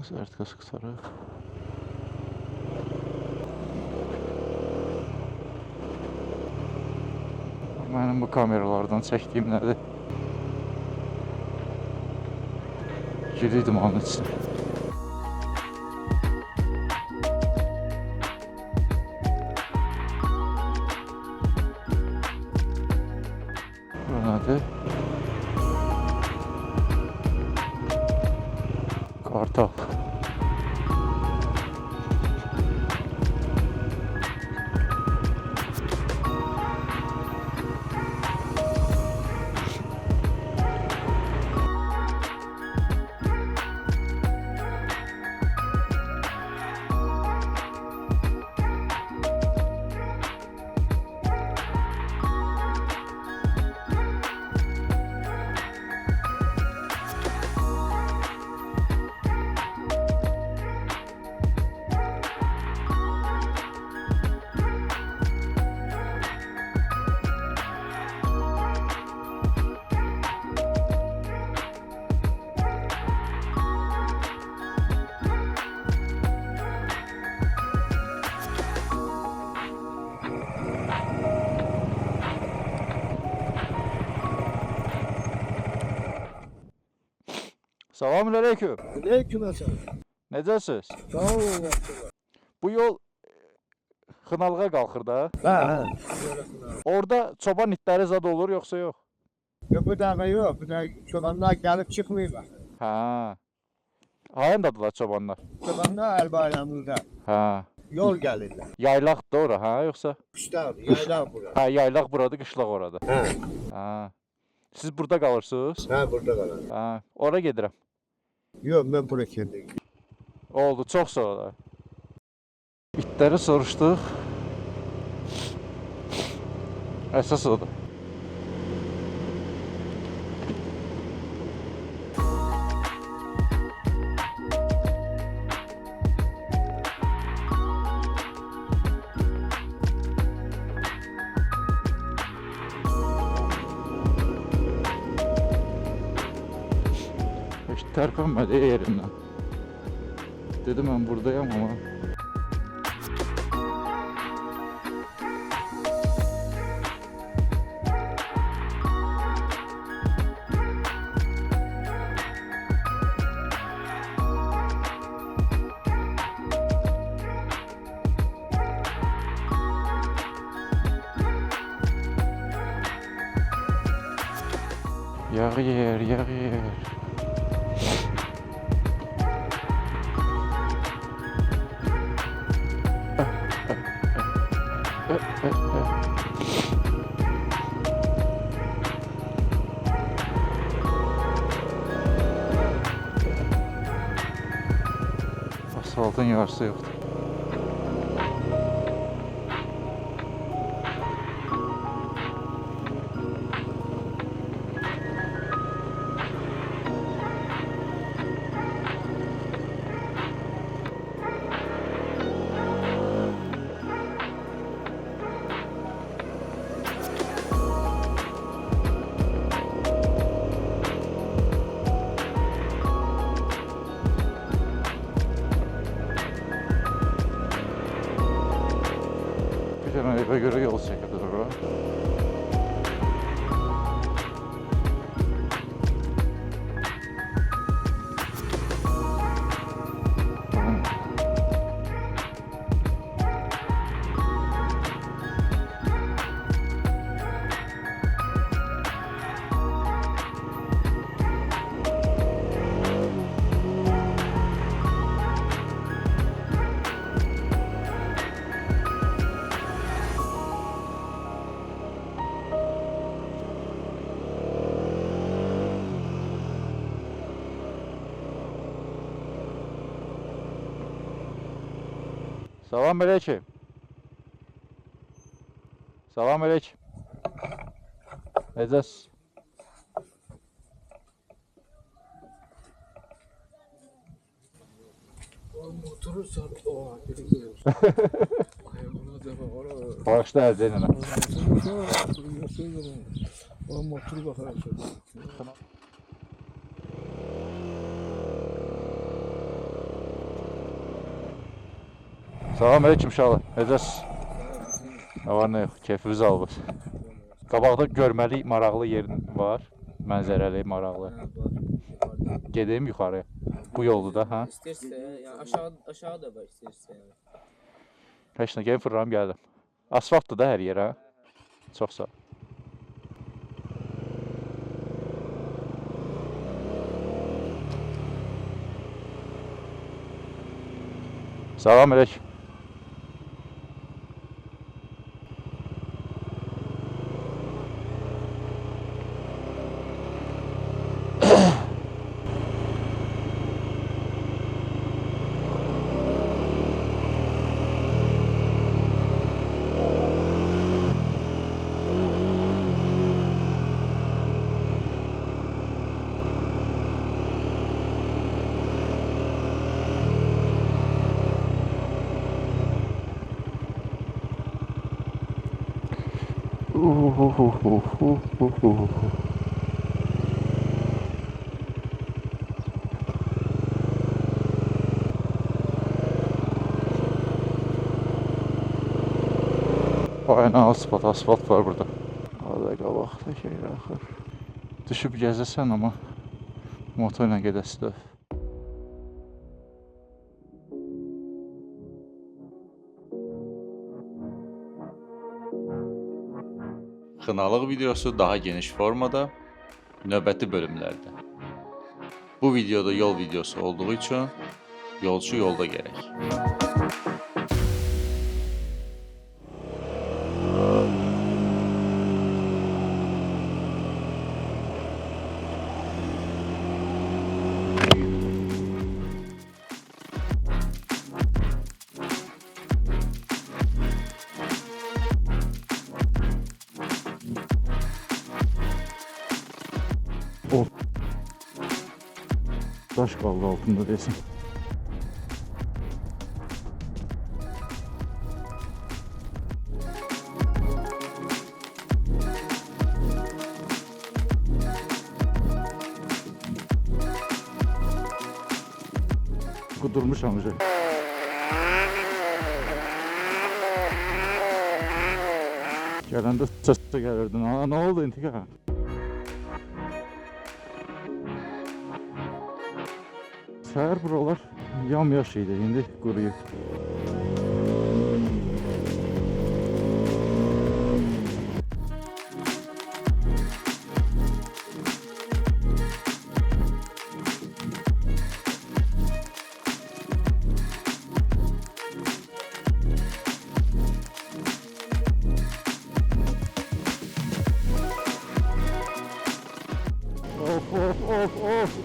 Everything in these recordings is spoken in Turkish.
Sert kasık sarı. Benim bu kameralardan çektiğim nedir? Giriydim onun için. Bu nedir? Kartal. Selamünaleyküm. Aleykümselam. Necəsiz? Sağ olun. Bu yol Xınalığa qalxır da. Ha. Orada çoban itləri zad olur yoxsa yox? Yok bu da yok. Bu da çobanlar gelip çıkmıyor bak. Ha. Hayandadılar çobanlar? Çobanlar el bayramında. Ha. Yol gelirler. Yaylaqdır ora ha yoxsa? Kışlar, yaylar burada. Ha, yaylaq buradır, qışlaq orada. Ha. Ha. Siz burada qalırsınız? Ha burada kalan. Ha. Ora gedirəm. Yok ben buraya kendim. Oldu, çox sağ ol. İtləri soruşduq. Əsas odur. Heç tərpənmədi yerindən. Dedim mən buradayım ama. Yağıyor, yağıyor. Asfaltın yarısı yoktu. Bir tane eve göre yol çekilir oraya. Selamünaleyküm. Selamünaleyküm. Necəsiz? Oturursan o biri görürsün. Ayağına defa ona. Bağışla Erzen'ine. O motoru bakarsın. Salam aleyküm uşaqlar. Necəsiz? Nə var nə yox, keyfimiz alır. Qabaqda görməli, maraqlı yerin var. Mənzərəli, maraqlı. Gedeyim yuxarıya. Bu yoldur da, hə? İsterse yani aşağı da var isterse yani. Heç nə, gəlin fırlanım gəldim. Asfaltdır da hər yer, hə? Çox sağ ol. Salam aleyküm. Aynen asfalt var burada. Hadi qabaqda şey axır. Düşüb gəzəsən amma motorla gedəsi də. Xınalıq videosu daha geniş formada növbəti bölümlərdə. Bu videoda yol videosu olduğu üçün yolçu yolda gərək. Daş kaldı altında desin. Kudurmuş amca. Gelende sesle gelirdin. Aa, ne oldu intikam? Səhər buralar yamyaş idi, indi quruyub. Of.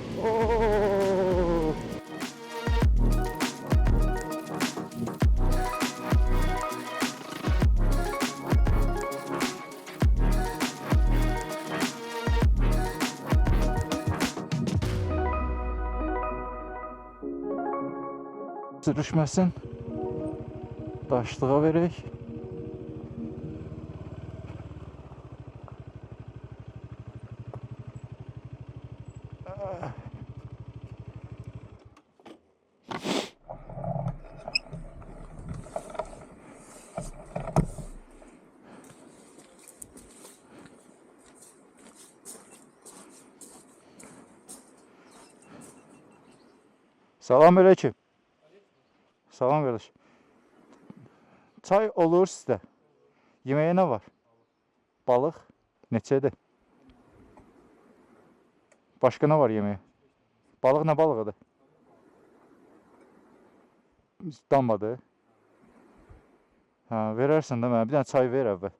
Sürüşməsin. Daşlığa verək. Salam aleyküm. Salam kardeş. Çay olur sizdə. Yeməyə nə var? Balıq neçədir? Başqa nə var yeməyə? Balıq nə balığıdır? Dammadı. Ha, verərsən də mənə bir dənə çay ver əvvəl.